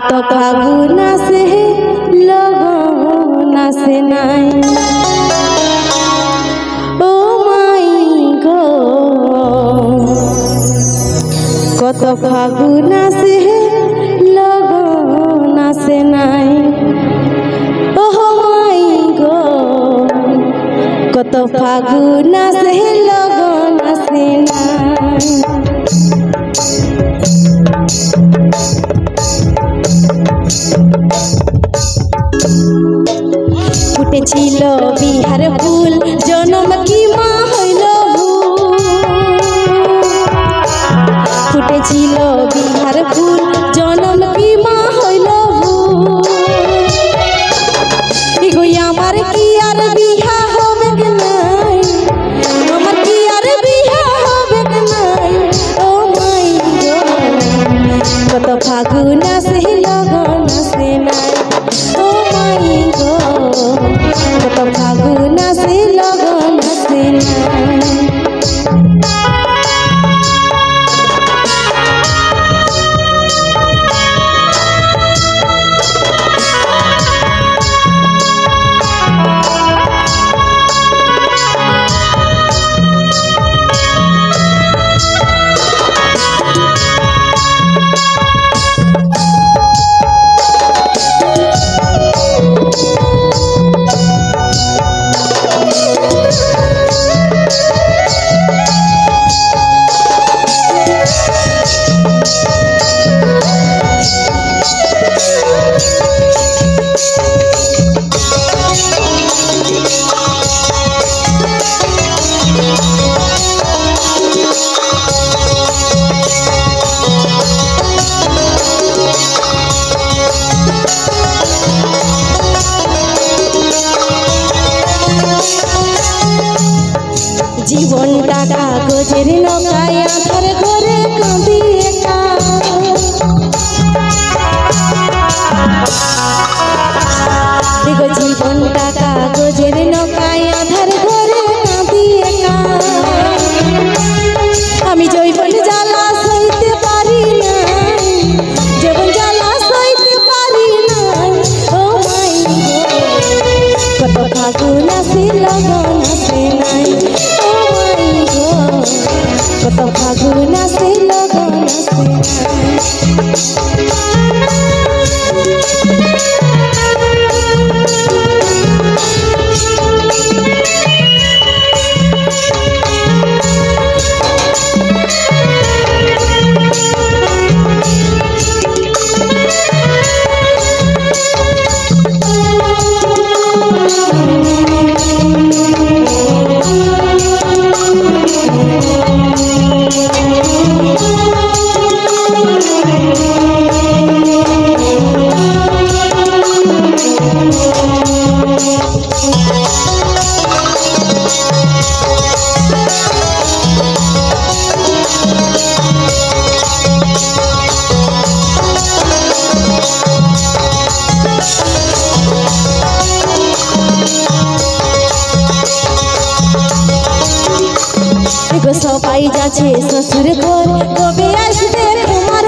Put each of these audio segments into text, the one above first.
কত ফাগুন আসে লগন আসে নাই ও মাই গো কত ফাগুন আসে লগন আসে নাই ও মাই গো কত ফাগুন আসে লগন আসে নাই ফুটেছিল বিহার ফুল জনম কি মা হইল ফুটেছিল বিহার ফুল জনম কি মা হইল এগো আমার কি আর বিহা হবে নাই আমার কি আর বিহা হবে নাই ও মাই গো কত ফাগুন আসে লগন আসে নাই ও মাই গো কত ফাগুন আসে লগন আসে নাই জীবনটা কাগজের নৌকায় আধার ঘরে কাঁদি একা দেখো জীবনটা কাগজের নৌকায় আধার ঘরে কাঁদি একা আমি জৈবন জ্বালা সইতে পারি না জীবন জ্বালা সইতে পারি না ও মাই গো কত ফাগুন আসে লগন আসে নাই কত ফাগুন আসে লগন আসে সবাই যাচ্ছে শ্বশুর ঘর কবে আসবে তোমার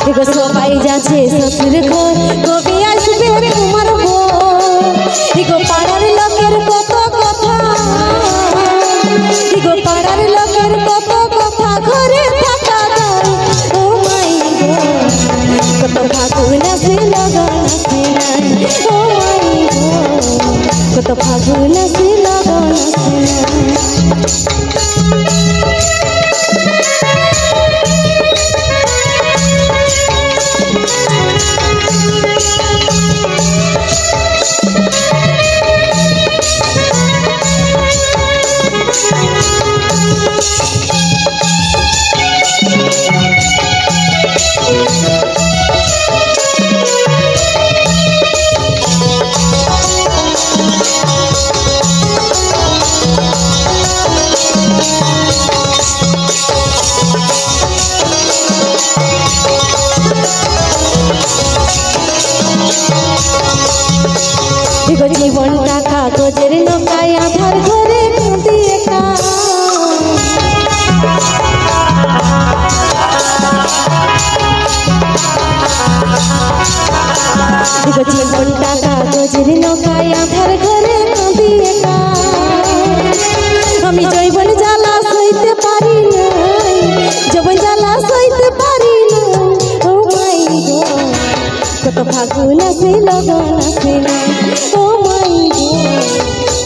দেখো সবাই যাচ্ছে শ্বশুর ঘর কবে আসবে তোমার দেখো পাড়ার লোকের কত কথা দেখো পাড়ার লোকের কত কথা ঘরে থাকা ও মাই গো কত ফাগুন আসে লগন আসে নাই ও মাই গো কত ফাগুন আসে লগন আসে নাই জীবনটা কাগজের নৌকায় আধার ঘরে কাঁদি একা আমি জৈবন জ্বালা সইতে পারি না জৈবন জ্বালা সইতে পারি না ও মাই গড কত ফাগুন আসে লগন আসে না ও মাই গড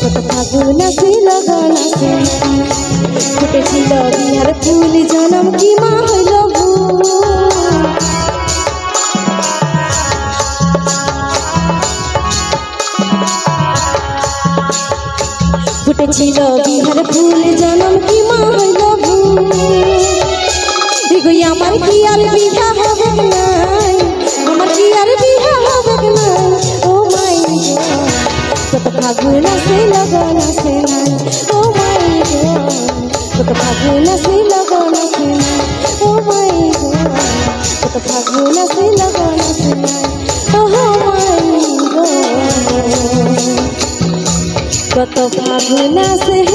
কত ফাগুন আসে লগন আসে না ফুটেছিল বিহার ফুল জনম কি মা হইল ফুটেছিল বিহার ফুল জনম কি মা হইল ভুল আমার কি আর বিহা হবে নাই আমার কি আর বিহা হবে নাই ও মাই গড কত ফাগুন আসে লগন আসে নাই ও মাই গড কত ফাগুন আসে লগন আসে নাই ও মাই গড কত ফাগুন আসে লগন আসে নাই ও মাই গড কত ফাগুন আসে